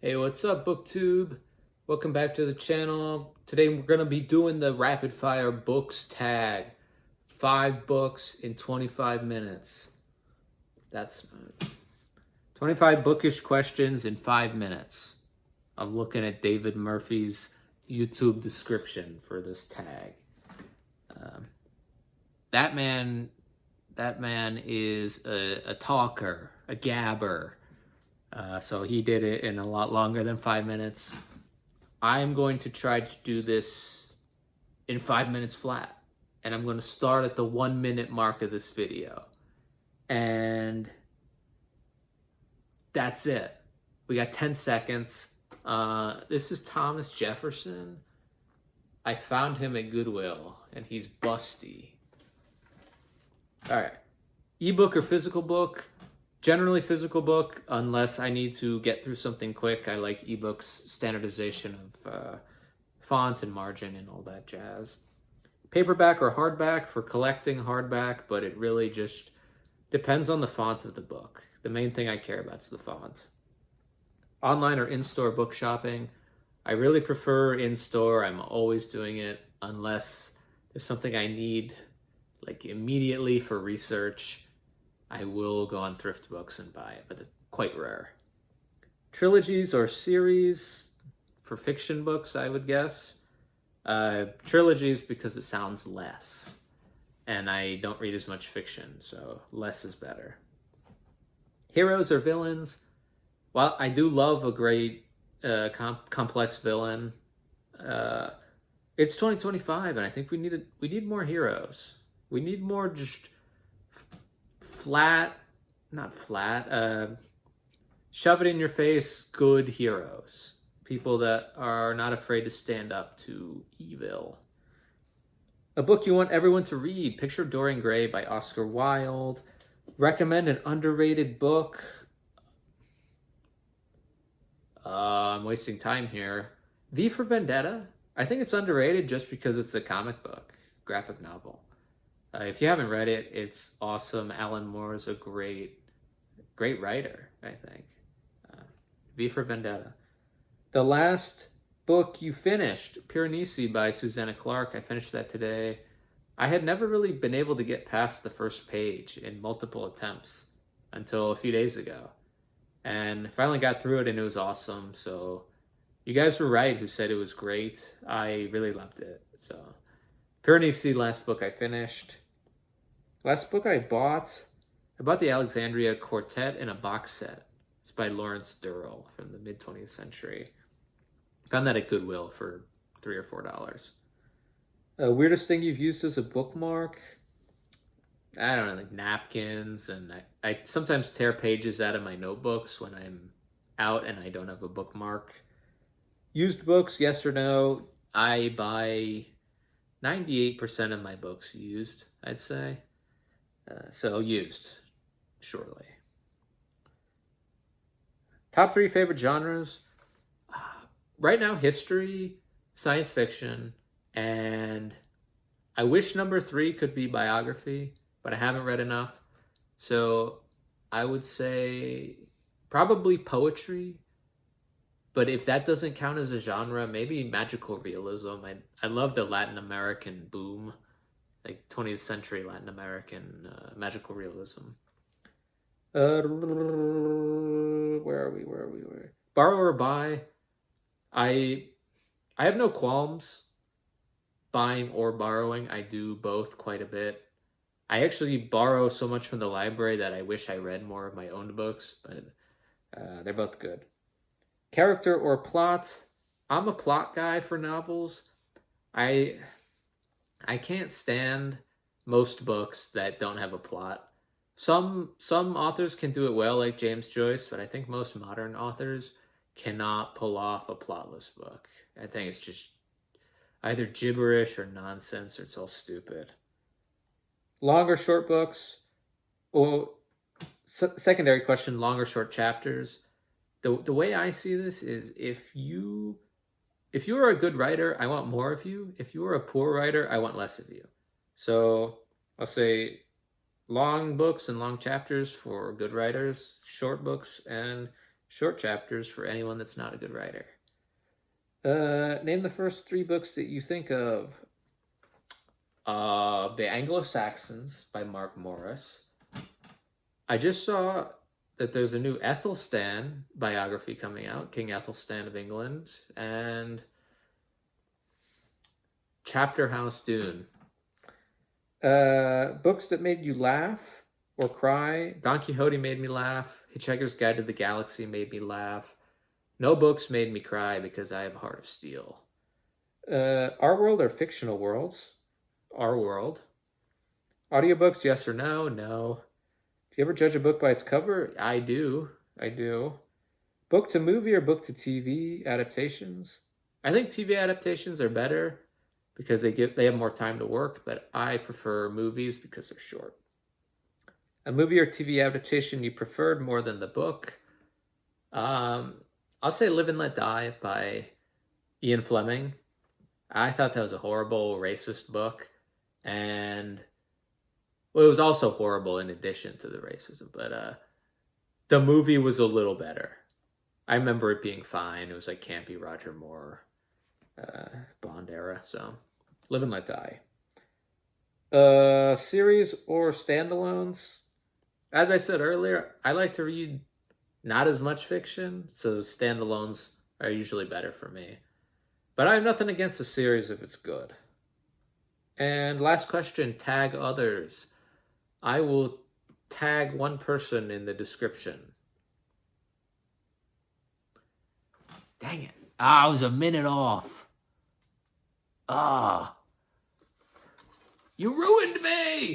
Hey, what's up, BookTube? Welcome back to the channel. Today we're going to be doing the rapid fire books tag. 5 books in 25 minutes. That's 25 bookish questions in 5 minutes. I'm looking at David Murphy's YouTube description for this tag. That man is a talker, a gabber. So he did it in a lot longer than 5 minutes. I'm going to try to do this in 5 minutes flat. And I'm going to start at the 1 minute mark of this video. And that's it. We got 10 seconds. This is Thomas Jefferson. I found him at Goodwill, and he's busty. All right. Ebook or physical book? Generally physical book, unless I need to get through something quick. I like ebooks, standardization of font and margin and all that jazz. Paperback or hardback for collecting hardback, but it really just depends on the font of the book. The main thing I care about is the font. Online or in-store book shopping, I really prefer in-store. I'm always doing it unless there's something I need like immediately for research. I will go on Thrift Books and buy it, but it's quite rare. Trilogies or series for fiction books, I would guess. Trilogies because it sounds less. And I don't read as much fiction, so less is better. Heroes or villains? Well, I do love a great complex villain. It's 2025, and I think we need more heroes. We need more just shove it in your face, good heroes. People that are not afraid to stand up to evil. A book you want everyone to read. Picture Dorian Gray by Oscar Wilde. Recommend an underrated book. I'm wasting time here. V for Vendetta. I think it's underrated just because it's a comic book, graphic novel. If you haven't read it, it's awesome. Alan Moore is a great writer, I think. V for Vendetta. The last book you finished, Piranesi by Susanna Clarke. I finished that today. I had never really been able to get past the first page in multiple attempts until a few days ago. And finally got through it and it was awesome. So you guys were right who said it was great. I really loved it. So Piranesi, last book I finished. Last book I bought the Alexandria Quartet in a box set. It's by Lawrence Durrell from the mid-20th century. Found that at Goodwill for $3 or $4. Weirdest thing you've used as a bookmark? I don't know, like napkins, and I sometimes tear pages out of my notebooks when I'm out and I don't have a bookmark. Used books, yes or no? I buy 98% of my books used, I'd say. So used, surely. Top 3 favorite genres? Right now, history, science fiction, and I wish number 3 could be biography, but I haven't read enough. So I would say probably poetry, but if that doesn't count as a genre, maybe magical realism. I love the Latin American boom, like 20th century Latin American magical realism. Where are we? Borrow or buy? I have no qualms buying or borrowing. I do both quite a bit. I actually borrow so much from the library that I wish I read more of my own books, but they're both good. Character or plot? I'm a plot guy for novels. I can't stand most books that don't have a plot. Some authors can do it well, like James Joyce, but I think most modern authors cannot pull off a plotless book. I think it's just either gibberish or nonsense, or it's all stupid. Long or short books? Well, secondary question, long or short chapters? The way I see this is if you are a good writer, I want more of you. If you are a poor writer, I want less of you. So I'll say long books and long chapters for good writers, short books and short chapters for anyone that's not a good writer. Name the first 3 books that you think of. The Anglo-Saxons by Mark Morris. I just saw that there's a new Ethelstan biography coming out, King Ethelstan of England, and Chapter House Dune. Books that made you laugh or cry. Don Quixote made me laugh. Hitchhiker's Guide to the Galaxy made me laugh. No books made me cry because I have a heart of steel. Our World or Fictional Worlds? Our World. Audiobooks, yes or no? No. Do you ever judge a book by its cover? I do. Book to movie or book to TV adaptations? I think TV adaptations are better because they have more time to work, but I prefer movies because they're short. A movie or TV adaptation you preferred more than the book? I'll say Live and Let Die by Ian Fleming. I thought that was a horrible, racist book, and well, it was also horrible in addition to the racism, but the movie was a little better. I remember it being fine. It was like campy Roger Moore, Bond era, so Live and Let Die. Series or standalones? As I said earlier, I like to read not as much fiction, so standalones are usually better for me. But I have nothing against a series if it's good. And last question, tag others. I will tag one person in the description. Dang it. I was a minute off. You ruined me!